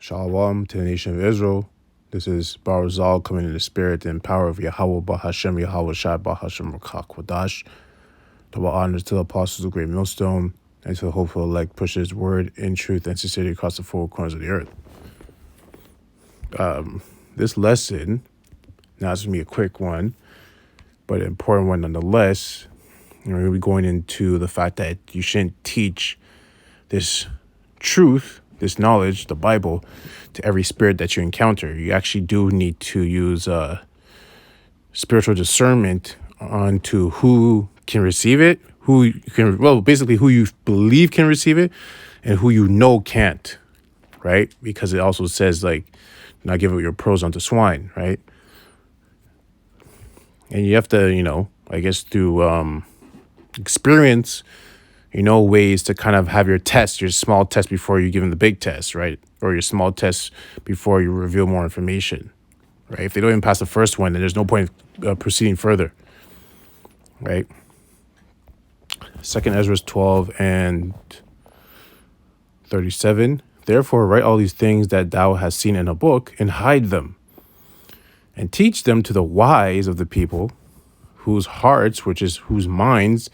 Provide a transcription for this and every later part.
Shalom to the nation of Israel. This is Barzal coming in the spirit and power of Yahweh Bahashem Yahweh Shai Bahashem Rakak Wadash. Double honors to the apostles of Great Millstone and to the hopeful elect push his word in truth and sincerity across the four corners of the earth. This lesson, now it's going to be a quick one, but an important one nonetheless. We're going to be going into the fact that you shouldn't teach this truth, this knowledge, the Bible, to every spirit that you encounter. You actually do need to use spiritual discernment onto who can receive it, basically who you believe can receive it, and who you know can't, right? Because it also says, like, not give up your pearls unto swine, right? And you have to, I guess through experience, ways to kind of have your test, your small test before you give them the big test, right? Or your small test before you reveal more information, right? If they don't even pass the first one, then there's no point proceeding further, right? 2nd Ezra 12 and 37. Therefore, write all these things that thou hast seen in a book and hide them and teach them to the wise of the people, whose hearts, which is whose minds,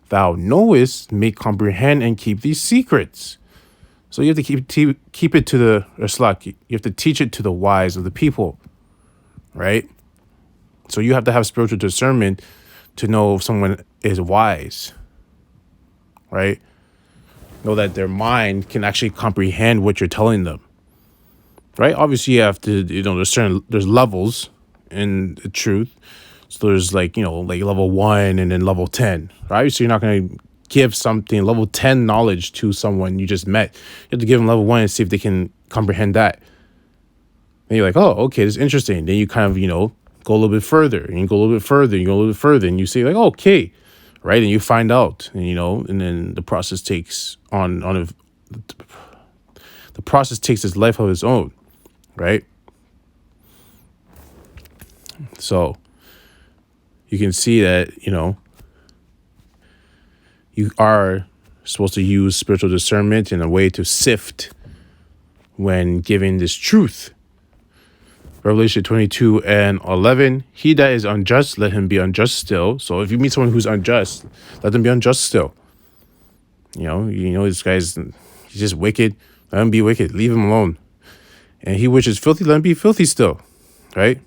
thou knowest, may comprehend and keep these secrets. So you have to keep it to the you have to teach it to the wise of the people, right? So you have to have spiritual discernment to know if someone is wise, right? Know that their mind can actually comprehend what you're telling them, right? Obviously, you have to, there's levels in the truth. So there's like level 1 and then level 10, right? So you're not going to give something level 10 knowledge to someone you just met. You have to give them level 1 and see if they can comprehend that. And you're like, oh, okay, this is interesting. Then you kind of, go a little bit further, and you go a little bit further, and you go a little bit further, and you say like, oh, okay, right? And you find out, and, and then the process takes the process takes its life of its own, right? So you can see that, you are supposed to use spiritual discernment in a way to sift when giving this truth. Revelation 22 and 11, he that is unjust, let him be unjust still. So if you meet someone who's unjust, let them be unjust still. This guy's, he's just wicked. Let him be wicked. Leave him alone. And he which is filthy, let him be filthy still, right?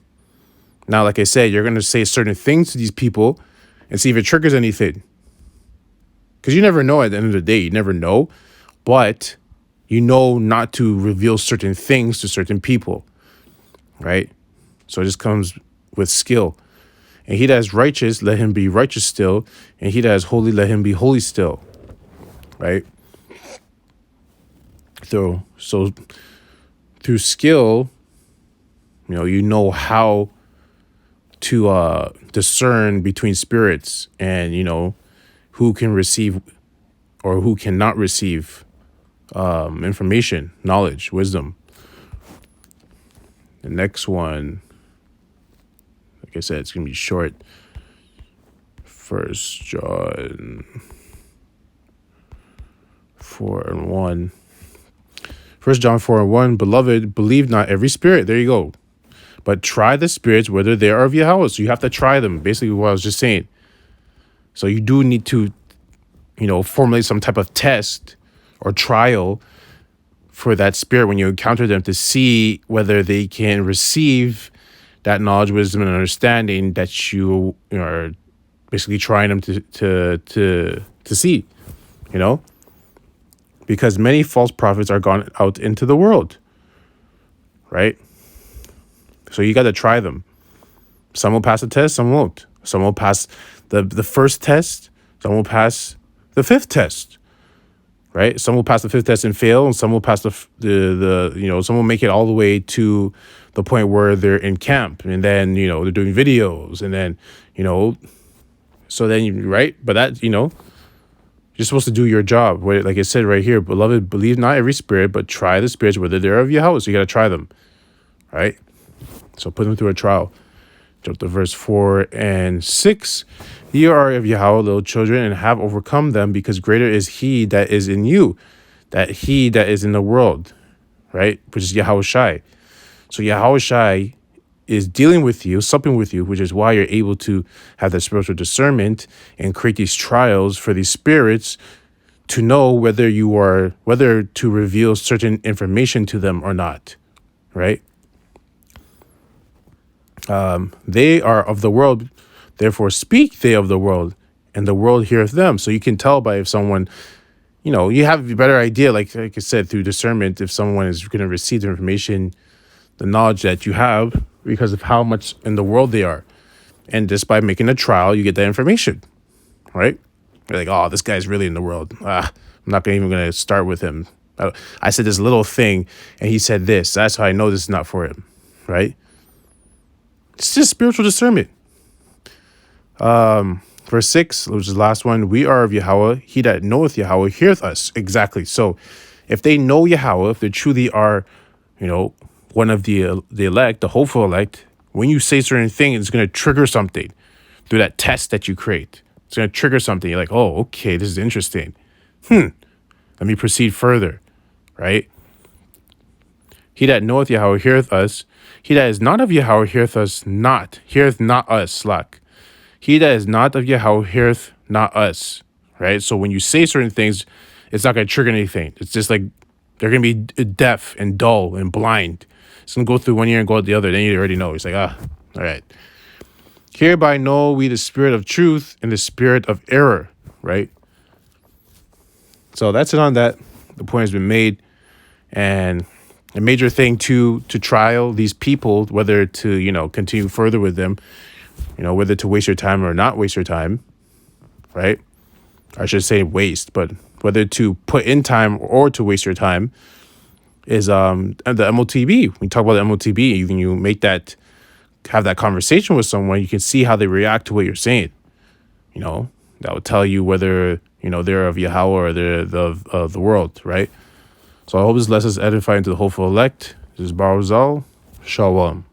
Now, like I said, you're going to say certain things to these people and see if it triggers anything. Because you never know at the end of the day. You never know. But you know not to reveal certain things to certain people, right? So it just comes with skill. And he that is righteous, let him be righteous still. And he that is holy, let him be holy still, right? So through skill, you know how to discern between spirits and, who can receive or who cannot receive information, knowledge, wisdom. The next one, like I said, it's going to be short. 1 John 4 and 1. 1 John 4 and 1, beloved, believe not every spirit. There you go. But try the spirits whether they are of Yahweh. So you have to try them. Basically what I was just saying. So you do need to, formulate some type of test or trial for that spirit when you encounter them to see whether they can receive that knowledge, wisdom, and understanding that you are basically trying them to see, because many false prophets are gone out into the world, right? So you got to try them. Some will pass the test, some won't. Some will pass the first test, some will pass the 5th test, right? Some will pass the 5th test and fail, and some will pass some will make it all the way to the point where they're in camp, and then, they're doing videos, and then, so then, right? But that, you're supposed to do your job. Like I said right here, beloved, believe not every spirit, but try the spirits whether they're of Yahweh. So you got to try them, right? So put them through a trial. Jump to verse 4 and 6. Ye are of Yahweh, little children, and have overcome them, because greater is he that is in you, that he that is in the world, right? Which is Yahweh Shai. So Yahweh Shai is dealing with you, supping with you, which is why you're able to have that spiritual discernment and create these trials for these spirits to know whether to reveal certain information to them or not, right? They are of the world, therefore speak they of the world, and the world heareth them. So you can tell by if someone, you have a better idea, like I said, through discernment, if someone is going to receive the information, the knowledge that you have, because of how much in the world they are. And just by making a trial, you get that information, right? You're like, oh, this guy's really in the world. I'm not even going to start with him. I said this little thing, and he said this. That's how I know this is not for him, right? It's just spiritual discernment. Verse 6, which is the last one. We are of Yahweh. He that knoweth Yahweh heareth us. Exactly. So if they know Yahweh, if they truly are, one of the elect, the hopeful elect, when you say certain things, it's going to trigger something through that test that you create. It's going to trigger something. You're like, oh, okay, this is interesting. Let me proceed further, right? He that knoweth Yahweh heareth us. He that is not of Yahweh heareth not us, slack. He that is not of Yahweh heareth not us, right? So when you say certain things, it's not going to trigger anything. It's just like they're going to be deaf and dull and blind. It's going to go through one ear and go out the other. Then you already know. It's like, all right. Hereby know we the spirit of truth and the spirit of error, right? So that's it on that. The point has been made. And a major thing to trial these people, whether to, continue further with them, whether to waste your time or not waste your time, right? I should say waste, but whether to put in time or to waste your time is the MOTB. We talk about the MOTB. Even you have that conversation with someone, you can see how they react to what you're saying. That will tell you whether, they're of Yahweh or they're of the world, right? So I hope this lesson is edifying to the hopeful elect. This is Baruch Zal. Shalom.